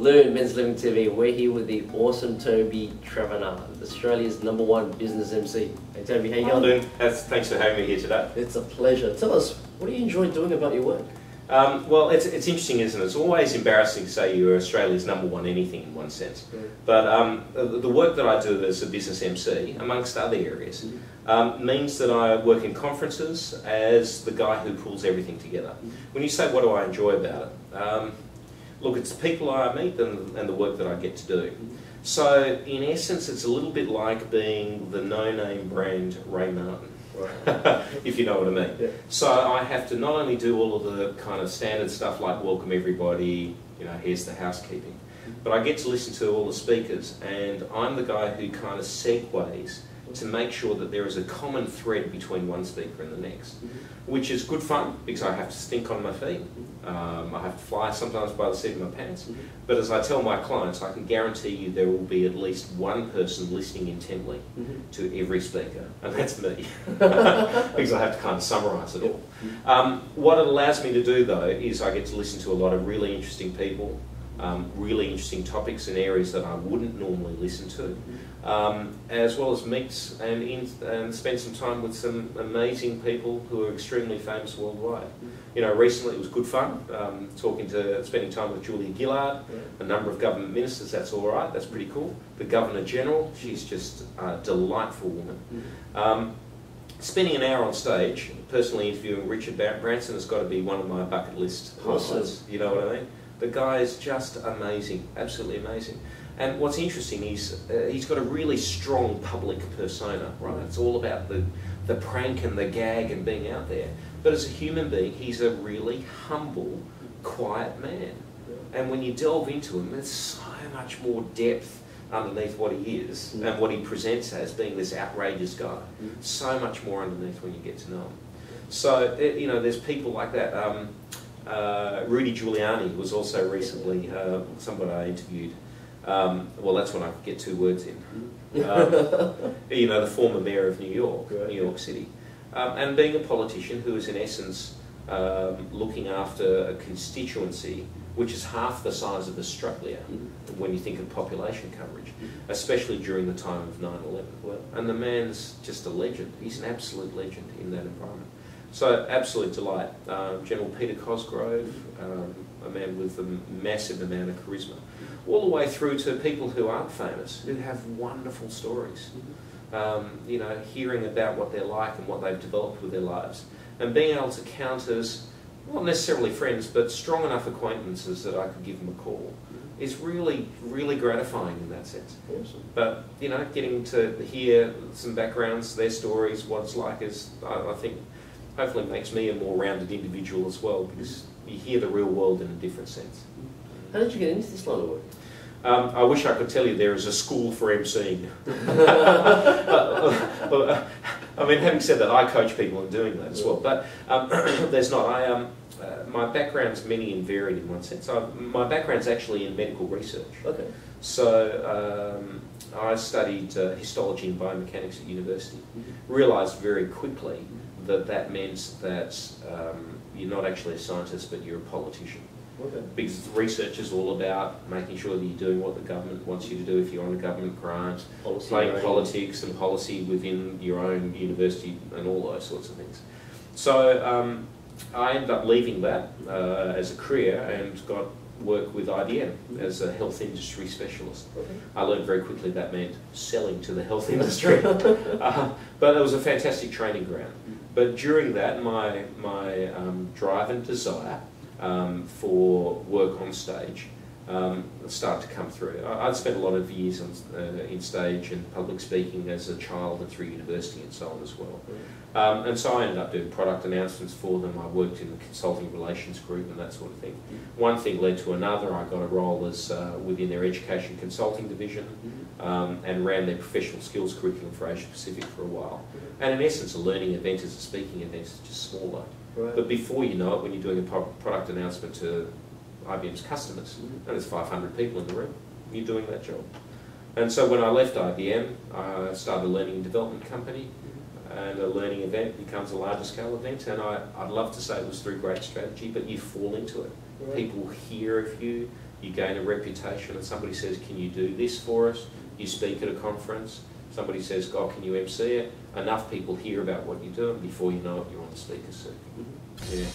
Learn Men's Living TV. We're here with the awesome Toby Travanner, Australia's #1 business MC. Hey Toby, how you going? Thanks for having me here today. It's a pleasure. Tell us, what do you enjoy doing about your work? Well, it's interesting, isn't it? It's always embarrassing to say you're Australia's #1 anything in one sense. But the work that I do as a business MC, amongst other areas, means that I work in conferences as the guy who pulls everything together. When you say what do I enjoy about it, look, it's the people I meet and the work that I get to do. So, in essence, it's a little bit like being the no-name brand Ray Martin. Right. If you know what I mean. Yeah. So I have to not only do all of the kind of standard stuff like welcome everybody, you know, here's the housekeeping, but I get to listen to all the speakers, and I'm the guy who kind of segues to make sure that there is a common thread between one speaker and the next, which is good fun because I have to stink on my feet. I have to fly sometimes by the seat of my pants. But as I tell my clients, I can guarantee you there will be at least one person listening intently to every speaker, and that's me, because I have to kind of summarise it all. What it allows me to do, though, is I get to listen to a lot of really interesting people, really interesting topics in areas that I wouldn't normally listen to, as well as meet and spend some time with some amazing people who are extremely famous worldwide. You know, recently it was good fun, spending time with Julia Gillard, a number of government ministers. That's all right, that's pretty cool. The Governor General, she's just a delightful woman. Spending an hour on stage, personally interviewing Richard Branson has got to be one of my bucket list highlights. You know what I mean? The guy is just amazing, absolutely amazing. And what's interesting is he's got a really strong public persona, right? It's all about the prank and the gag and being out there. But as a human being, he's a really humble, quiet man. And when you delve into him, there's so much more depth underneath what he is and what he presents as being this outrageous guy. So much more underneath when you get to know him. So, you know, there's people like that. Rudy Giuliani was also recently somebody I interviewed. Well, that's when I could get 2 words in. You know, the former mayor of New York City. And being a politician who is in essence looking after a constituency which is half the size of Australia when you think of population coverage, especially during the time of 9/11. And the man's just a legend. He's an absolute legend in that environment. So, absolute delight. General Peter Cosgrove, a man with a massive amount of charisma, all the way through to people who aren't famous, who have wonderful stories. You know, hearing about what they're like and what they've developed with their lives, and being able to count as, not necessarily friends, but strong enough acquaintances that I could give them a call, is really, really gratifying in that sense. Awesome. But, you know, getting to hear some backgrounds, their stories, what it's like is, I think, hopefully makes me a more rounded individual as well, because you hear the real world in a different sense. How did you get into this line of work? I wish I could tell you there is a school for MCing. I mean, having said that, I coach people in doing that as well, but there's not. My background's many and varied in one sense. My background's actually in medical research. Okay. So I studied histology and biomechanics at university. Realised very quickly that meant that you're not actually a scientist, but you're a politician. Okay. Because research is all about making sure that you're doing what the government wants you to do if you're on a government grant, playing politics and policy within your own university and all those sorts of things. So I ended up leaving that as a career and got work with IBM as a health industry specialist. Okay. I learned very quickly that meant selling to the health industry. But it was a fantastic training ground. But during that, my drive and desire for work on stage started to come through. I'd spent a lot of years in stage and public speaking as a child and through university and so on as well. And so I ended up doing product announcements for them. I worked in the consulting relations group and that sort of thing. One thing led to another. I got a role as within their education consulting division and ran their professional skills curriculum for Asia Pacific for a while. And in essence, a learning event is a speaking event, it's just smaller. Right. But before you know it, when you're doing a product announcement to IBM's customers, and there's 500 people in the room, you're doing that job. And so when I left IBM, I started a learning and development company, and a learning event becomes a larger scale event, and I'd love to say it was through great strategy, but you fall into it. Right. People hear of you, you gain a reputation, and somebody says, can you do this for us? You speak at a conference, somebody says, oh, can you MC it? Enough people hear about what you do, and before you know it, you're on the speaker circuit. Yeah.